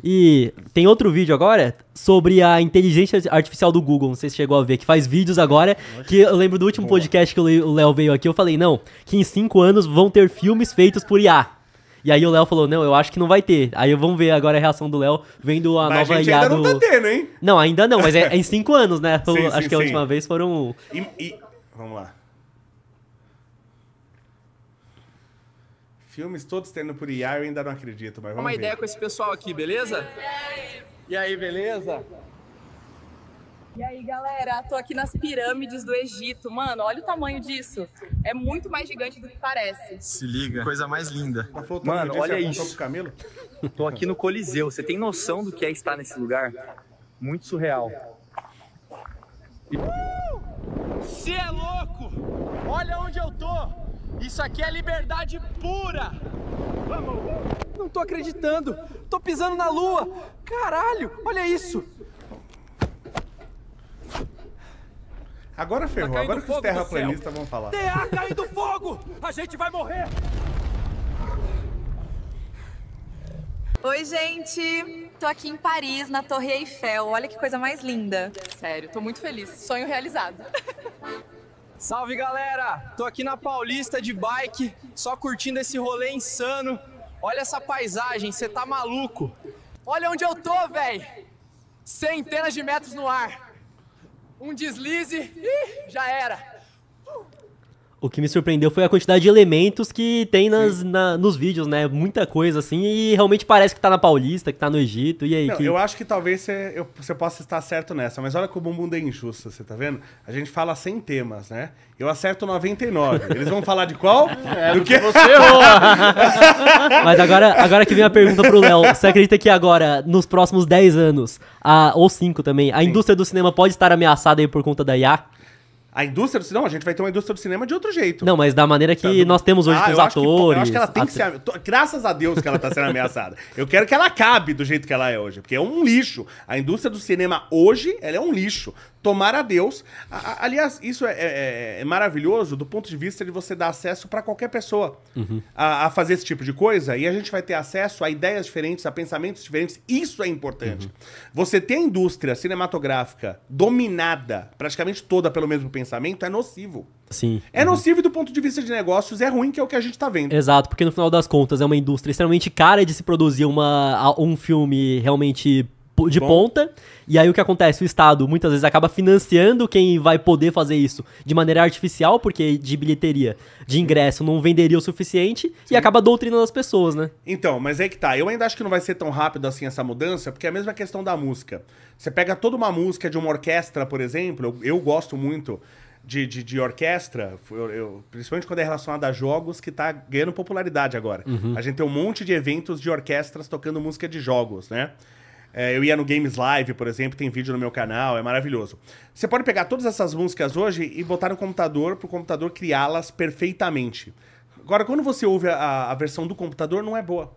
E tem outro vídeo agora sobre a inteligência artificial do Google, não sei se chegou a ver, que faz vídeos agora, que eu lembro do último podcast que o Léo veio aqui, eu falei, não, que em 5 anos vão ter filmes feitos por IA. E aí o Léo falou, não, eu acho que não vai ter. Aí vamos ver agora a reação do Léo vendo a nova IA ainda não tá tendo, hein? Não, ainda não, mas é em 5 anos, né? Sim, acho que a última vez foram... Vamos lá. Filmes todos tendo por IA, eu ainda não acredito, mas vamos ver. Uma ideia com esse pessoal aqui, beleza? E aí, beleza? E aí, galera, tô aqui nas pirâmides do Egito. Mano, olha o tamanho disso. É muito mais gigante do que parece. Se liga, coisa mais linda. Mano, olha isso. Pro Camilo? Tô aqui no Coliseu. Você tem noção do que é estar nesse lugar? Muito surreal. Você é louco! Olha onde eu tô! Isso aqui é liberdade pura! Não tô acreditando! Tô pisando na lua! Caralho, olha isso! Agora ferrou, agora que os terraplanistas vão falar. Terra caindo fogo! A gente vai morrer! Oi, gente! Tô aqui em Paris, na Torre Eiffel. Olha que coisa mais linda. Sério, tô muito feliz. Sonho realizado. Salve, galera! Tô aqui na Paulista de bike, só curtindo esse rolê insano. Olha essa paisagem, você tá maluco? Olha onde eu tô, véi! Centenas de metros no ar. Um deslize e já era. O que me surpreendeu foi a quantidade de elementos que tem nos vídeos, né? Muita coisa, assim, e realmente parece que tá na Paulista, que tá no Egito, e aí? Não, eu acho que talvez você possa estar certo nessa, mas olha como o mundo é injusto, você tá vendo? A gente fala 100 temas, né? Eu acerto 99. Eles vão falar de qual? Do que você errou. Mas agora que vem a pergunta pro Léo, você acredita que agora, nos próximos 10 anos, ou 5 também, a indústria do cinema pode estar ameaçada aí por conta da IA? A indústria do cinema, a gente vai ter uma indústria do cinema de outro jeito. Não, mas da maneira que nós temos hoje com os atores. Eu acho que ela tem que ser... Graças a Deus que ela tá sendo ameaçada. Eu quero que ela acabe do jeito que ela é hoje, porque é um lixo. A indústria do cinema hoje, ela é um lixo. Tomara a Deus. Aliás, isso é maravilhoso do ponto de vista de você dar acesso para qualquer pessoa a fazer esse tipo de coisa. E a gente vai ter acesso a ideias diferentes, a pensamentos diferentes. Isso é importante. Você ter a indústria cinematográfica dominada praticamente toda pelo mesmo pensamento é nocivo. Sim. É nocivo e do ponto de vista de negócios é ruim, que é o que a gente tá vendo. Exato, porque no final das contas é uma indústria extremamente cara de se produzir um filme realmente de ponta. E aí o que acontece? O Estado muitas vezes acaba financiando quem vai poder fazer isso de maneira artificial, porque de bilheteria, de ingresso, não venderia o suficiente. E acaba doutrinando as pessoas, né? Então, mas aí que tá. Eu ainda acho que não vai ser tão rápido assim essa mudança, porque é a mesma questão da música. Você pega toda uma música de uma orquestra, por exemplo, eu gosto muito de orquestra, principalmente quando é relacionado a jogos, que tá ganhando popularidade agora. A gente tem um monte de eventos de orquestras tocando música de jogos, né? Eu ia no Games Live, por exemplo, tem vídeo no meu canal, é maravilhoso. Você pode pegar todas essas músicas hoje e botar no computador, pro computador criá-las perfeitamente. Agora, quando você ouve a versão do computador, não é boa.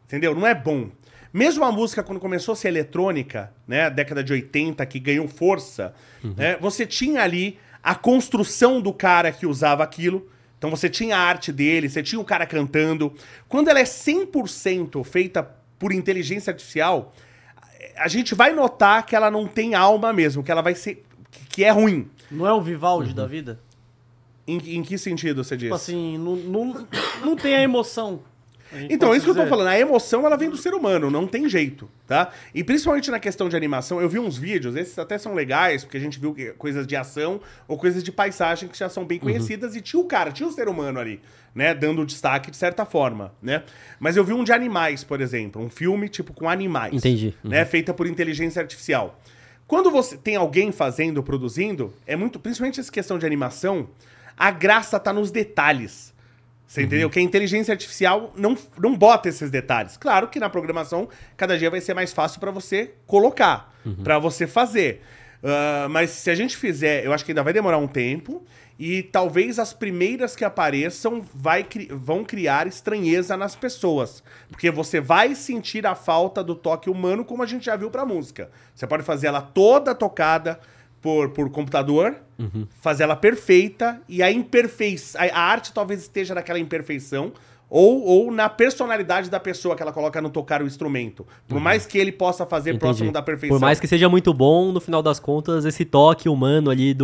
Entendeu? Não é bom. Mesmo a música, quando começou a ser eletrônica, né, década de 80, que ganhou força, né, você tinha ali a construção do cara que usava aquilo. Então você tinha a arte dele, você tinha o cara cantando. Quando ela é 100% feita por inteligência artificial, a gente vai notar que ela não tem alma mesmo, que ela vai ser... que é ruim. Não é o Vivaldi da vida? Em que sentido você diz? Tipo assim, não tem a emoção. Então, é isso que eu tô falando. A emoção, ela vem do ser humano, não tem jeito, tá? E principalmente na questão de animação, eu vi uns vídeos, esses até são legais, porque a gente viu coisas de ação ou coisas de paisagem que já são bem conhecidas, e tinha o ser humano ali, né, dando destaque de certa forma, né? Mas eu vi um de animais, por exemplo, um filme tipo com animais. Entendi. Né, feita por inteligência artificial. Quando você tem alguém fazendo, produzindo, é muito, principalmente essa questão de animação, a graça tá nos detalhes. Você entendeu? Que a inteligência artificial não bota esses detalhes. Claro que na programação, cada dia vai ser mais fácil para você colocar, para você fazer. Mas se a gente fizer, eu acho que ainda vai demorar um tempo, e talvez as primeiras que apareçam vão criar estranheza nas pessoas. Porque você vai sentir a falta do toque humano, como a gente já viu pra música. Você pode fazer ela toda tocada por computador, fazer ela perfeita, e a arte talvez esteja naquela imperfeição, ou na personalidade da pessoa que ela coloca no tocar o instrumento. Por mais que ele possa fazer Entendi. próximo da perfeição. Por mais que seja muito bom, no final das contas, esse toque humano ali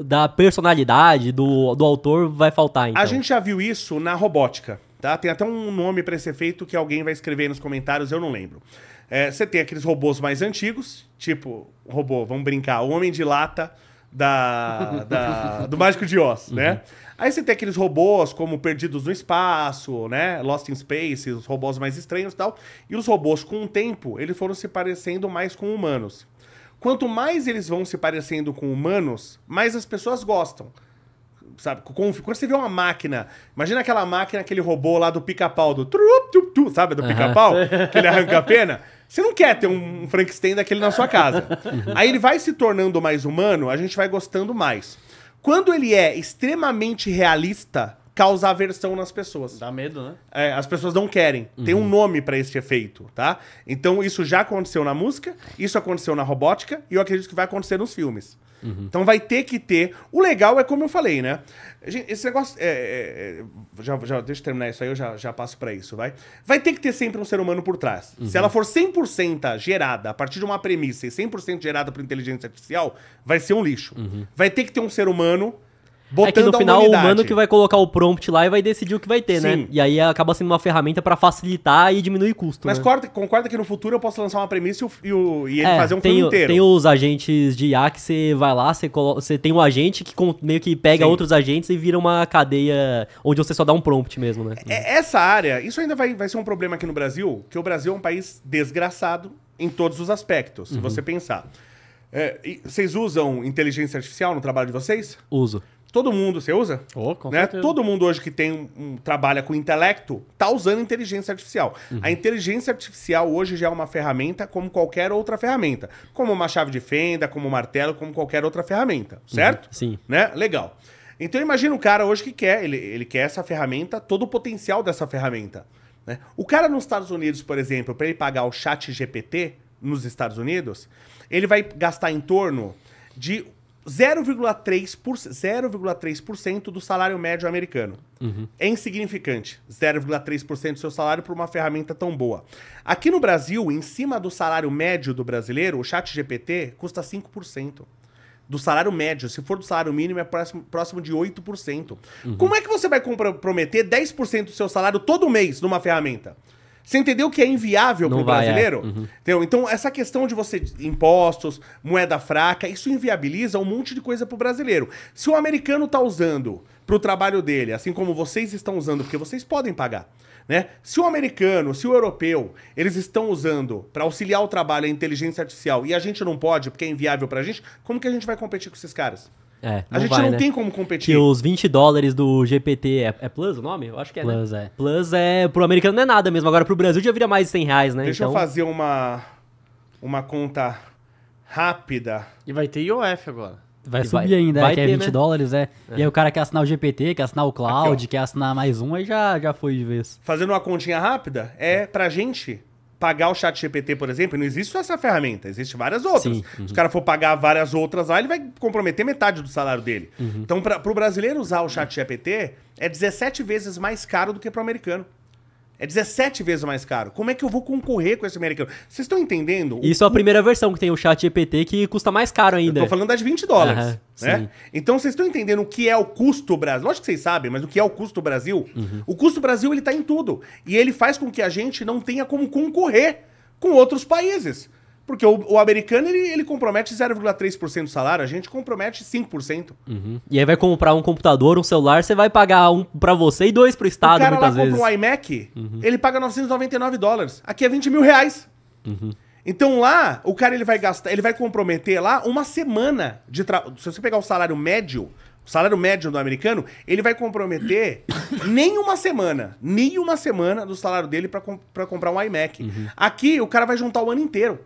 da personalidade do autor vai faltar, então. A gente já viu isso na robótica, tá? Tem até um nome pra esse efeito que alguém vai escrever aí nos comentários, eu não lembro. Você tem aqueles robôs mais antigos, tipo, robô, vamos brincar, o Homem de Lata do Mágico de Oz, né? Aí você tem aqueles robôs como Perdidos no Espaço, né? Lost in Space, os robôs mais estranhos e tal. E os robôs, com o tempo, eles foram se parecendo mais com humanos. Quanto mais eles vão se parecendo com humanos, mais as pessoas gostam. Sabe? Quando você vê uma máquina, imagina aquela máquina, aquele robô lá do pica-pau, sabe? Do pica-pau, que ele arranca a pena. Você não quer ter um Frankenstein daquele na sua casa. Aí ele vai se tornando mais humano, a gente vai gostando mais. Quando ele é extremamente realista, causa aversão nas pessoas. Dá medo, né? As pessoas não querem. Tem um nome pra esse efeito, tá? Então isso já aconteceu na música, isso aconteceu na robótica e eu acredito que vai acontecer nos filmes. Então vai ter que ter... O legal é como eu falei, né? Esse negócio... deixa eu terminar isso aí, eu já passo pra isso, vai? Vai ter que ter sempre um ser humano por trás. Se ela for 100% gerada a partir de uma premissa e 100% gerada por inteligência artificial, vai ser um lixo. Vai ter que ter um ser humano botando que no final a o humanidade. humano que vai colocar o prompt lá e vai decidir o que vai ter, Sim. né? E aí acaba sendo uma ferramenta pra facilitar e diminuir custo, Mas né? concorda que no futuro eu posso lançar uma premissa e ele fazer um filme inteiro. Tem os agentes de IA que você vai lá, você tem um agente que meio que pega Sim. outros agentes e vira uma cadeia onde você só dá um prompt mesmo, né? Essa área, isso ainda vai ser um problema aqui no Brasil, que o Brasil é um país desgraçado em todos os aspectos, se você pensar. Vocês usam inteligência artificial no trabalho de vocês? Uso. Todo mundo, você usa? Com Né? certeza. Todo mundo hoje que trabalha com intelecto tá usando inteligência artificial. A inteligência artificial hoje já é uma ferramenta como qualquer outra ferramenta. Como uma chave de fenda, como um martelo, como qualquer outra ferramenta. Certo? Sim. Né? Legal. Então imagina o cara hoje que quer, ele quer essa ferramenta, todo o potencial dessa ferramenta. Né? O cara nos Estados Unidos, por exemplo, para ele pagar o ChatGPT nos Estados Unidos, ele vai gastar em torno de 0,3% do salário médio americano. É insignificante. 0,3% do seu salário por uma ferramenta tão boa. Aqui no Brasil, em cima do salário médio do brasileiro, o ChatGPT custa 5%. Do salário médio. Se for do salário mínimo, é próximo de 8%. Como é que você vai comprometer 10% do seu salário todo mês numa ferramenta? Você entendeu que é inviável para o brasileiro? Entendeu? Então, essa questão de você... Impostos, moeda fraca, isso inviabiliza um monte de coisa para o brasileiro. Se o americano está usando para o trabalho dele, assim como vocês estão usando, porque vocês podem pagar, né? Se o americano, se o europeu, eles estão usando para auxiliar o trabalho a inteligência artificial e a gente não pode, porque é inviável para a gente, como que a gente vai competir com esses caras? A gente não tem como competir. Que os $20 do GPT é Plus o nome? Eu acho que é, Plus, né? Plus pro americano não é nada mesmo. Agora pro Brasil já vira mais de R$100, né? Deixa eu fazer uma conta rápida. E vai ter IOF agora. Vai E subir ainda, vai que é ter, $20, né? E aí o cara quer assinar o GPT, quer assinar o Cloud, Aqui, ó. quer assinar mais um, aí já foi de vez. Fazendo uma continha rápida, pra gente pagar o ChatGPT, por exemplo, não existe só essa ferramenta, existem várias outras. Sim, Se o cara for pagar várias outras lá, ele vai comprometer metade do salário dele. Então, pro brasileiro usar o ChatGPT, é 17 vezes mais caro do que pro americano. É 17 vezes mais caro. Como é que eu vou concorrer com esse americano? Vocês estão entendendo? Isso é a primeira versão que tem o ChatGPT, que custa mais caro ainda. Eu tô falando das de $20, Aham, né? sim. Então vocês estão entendendo o que é o custo Brasil? Lógico que vocês sabem, mas o que é o custo Brasil? O custo Brasil, ele tá em tudo. E ele faz com que a gente não tenha como concorrer com outros países. Porque o americano, ele compromete 0,3% do salário, a gente compromete 5%. E aí vai comprar um computador, um celular, você vai pagar um pra você e dois pro O Estado, cara lá muitas vezes. compra um iMac, ele paga $999. Aqui é $20 mil. Então lá, o cara ele vai comprometer lá uma semana de trabalho. Se você pegar o salário médio do americano, ele vai comprometer nem uma semana do salário dele pra comprar um iMac. Aqui, o cara vai juntar o ano inteiro.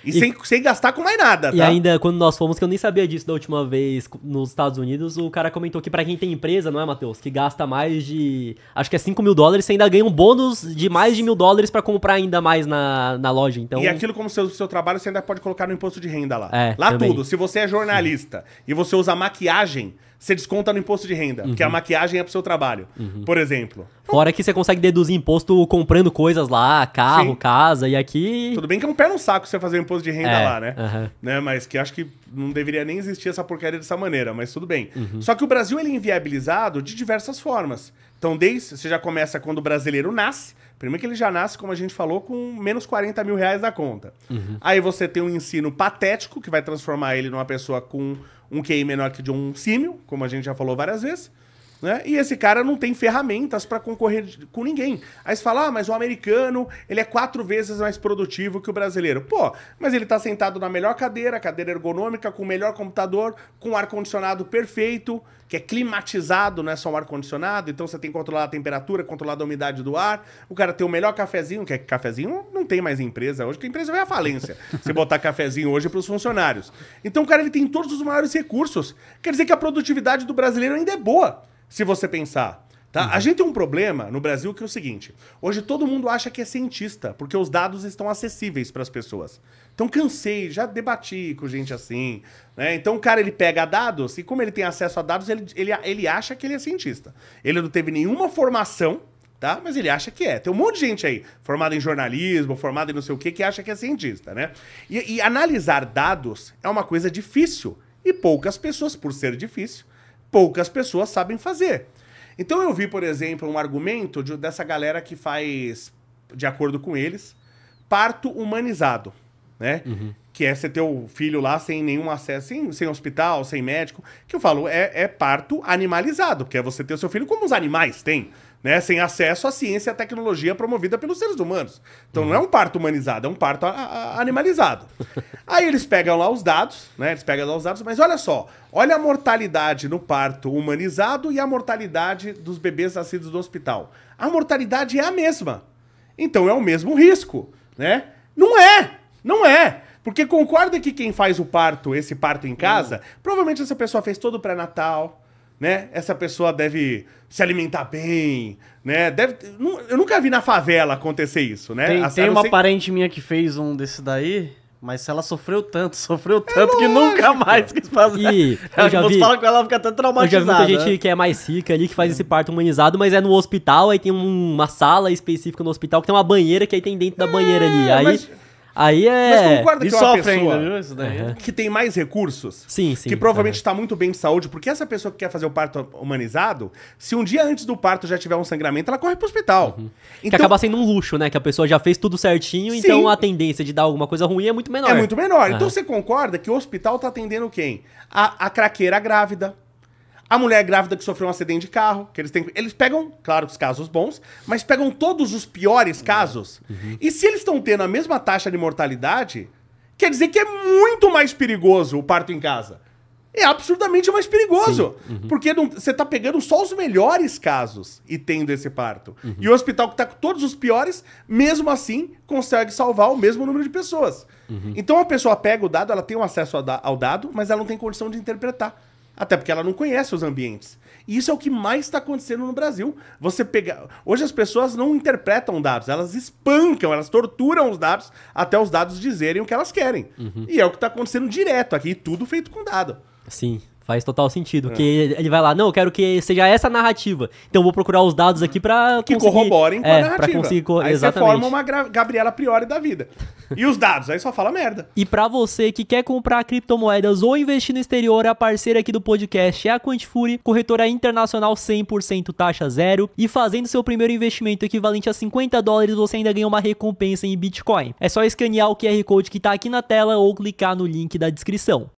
E sem gastar com mais nada, tá? E ainda, quando nós fomos, que eu nem sabia disso da última vez nos Estados Unidos, o cara comentou que pra quem tem empresa, não é, Matheus? Que gasta mais de... Acho que é $5 mil, você ainda ganha um bônus de mais de $1.000 pra comprar ainda mais na loja, então... E aquilo como seu trabalho, você ainda pode colocar no imposto de renda lá. É, lá também. tudo. Se você é jornalista e você usa maquiagem, você desconta no imposto de renda, porque a maquiagem é pro seu trabalho, por exemplo. Fora que você consegue deduzir imposto comprando coisas lá, carro, Sim. casa, e aqui... Tudo bem que é um pé no saco você fazer o imposto de renda É, lá, né? aham. Né? Mas que acho que não deveria nem existir essa porcaria dessa maneira, mas tudo bem. Só que o Brasil ele é inviabilizado de diversas formas. Então, você já começa quando o brasileiro nasce. Primeiro que ele já nasce, como a gente falou, com menos 40 mil reais na conta. Aí você tem um ensino patético, que vai transformar ele numa pessoa com um QI menor que de um símio, como a gente já falou várias vezes. Né? E esse cara não tem ferramentas para concorrer com ninguém. Aí você fala, mas o americano, ele é 4 vezes mais produtivo que o brasileiro. Pô, mas ele tá sentado na melhor cadeira ergonômica, com o melhor computador, com ar-condicionado perfeito, que é climatizado, não é só um ar-condicionado, então você tem que controlar a temperatura, controlar a umidade do ar. O cara tem o melhor cafezinho, que cafezinho não tem mais empresa hoje, que a empresa vai à falência. Se botar cafezinho hoje para os funcionários. Então o cara ele tem todos os maiores recursos. Quer dizer que a produtividade do brasileiro ainda é boa. Se você pensar, tá? A gente tem um problema no Brasil que é o seguinte. Hoje todo mundo acha que é cientista, porque os dados estão acessíveis para as pessoas. Então cansei, já debati com gente assim, né? Então o cara ele pega dados e como ele tem acesso a dados, ele acha que ele é cientista. Ele não teve nenhuma formação, tá? Mas ele acha que é. Tem um monte de gente aí, formada em jornalismo, formada em não sei o que acha que é cientista, né? E analisar dados é uma coisa difícil. E poucas pessoas, por ser difícil, poucas pessoas sabem fazer. Então eu vi, por exemplo, um argumento dessa galera que faz, de acordo com eles, parto humanizado, né? Que é você ter o filho lá sem nenhum acesso, sem hospital, sem médico. Que eu falo, é parto animalizado, porque é você ter o seu filho como os animais têm, né? Sem acesso à ciência e à tecnologia promovida pelos seres humanos. Então não é um parto humanizado, é um parto animalizado. Aí eles pegam lá os dados, né? Eles pegam lá os dados, mas olha só, olha a mortalidade no parto humanizado e a mortalidade dos bebês nascidos no hospital. A mortalidade é a mesma. Então é o mesmo risco, né? Não é! Não é! Porque concorda que quem faz o parto, esse parto em casa, provavelmente essa pessoa fez todo o pré-natal, né? Essa pessoa deve se alimentar bem, né? Eu nunca vi na favela acontecer isso, né? Tem uma parente minha que fez um desse daí, mas ela sofreu tanto que nunca mais quis fazer. E eu já vi, fala com ela, fica até eu já traumatizada. vi muita gente que é mais rica ali, que faz esse parto humanizado, mas é no hospital, aí tem uma sala específica no hospital, que tem uma banheira, que aí tem dentro da banheira ali. Aí Mas é... concorda E que é uma sofre pessoa ainda, viu? Isso daí. que tem mais recursos, Sim. que provavelmente está muito bem de saúde, porque essa pessoa que quer fazer o parto humanizado, se um dia antes do parto já tiver um sangramento, ela corre pro hospital. Que Então, acaba sendo um luxo, né? Que a pessoa já fez tudo certinho, Sim. então a tendência de dar alguma coisa ruim é muito menor. é muito menor. Aham. Então você concorda que o hospital tá atendendo quem? A craqueira grávida, a mulher grávida que sofreu um acidente de carro, que eles pegam, claro, os casos bons, mas pegam todos os piores casos. E se eles estão tendo a mesma taxa de mortalidade, quer dizer que é muito mais perigoso o parto em casa. É absurdamente mais perigoso. Porque você tá pegando só os melhores casos e tendo esse parto. E o hospital que tá com todos os piores, mesmo assim, consegue salvar o mesmo número de pessoas. Então a pessoa pega o dado, ela tem um acesso ao dado, mas ela não tem condição de interpretar. Até porque ela não conhece os ambientes. E isso é o que mais está acontecendo no Brasil. Hoje as pessoas não interpretam dados, elas espancam, elas torturam os dados até os dados dizerem o que elas querem. E é o que está acontecendo direto aqui, tudo feito com dado. Sim, faz total sentido. Porque ele vai lá, não, eu quero que seja essa narrativa. Então eu vou procurar os dados aqui pra Que conseguir... corroborem com a narrativa. Pra conseguir... Aí Exatamente. você forma uma Gabriela Priori da vida. E os dados? Aí só fala merda. E pra você que quer comprar criptomoedas ou investir no exterior, a parceira aqui do podcast é a Quantifury, corretora internacional 100% taxa zero. E fazendo seu primeiro investimento equivalente a $50, você ainda ganha uma recompensa em Bitcoin. É só escanear o QR Code que tá aqui na tela ou clicar no link da descrição.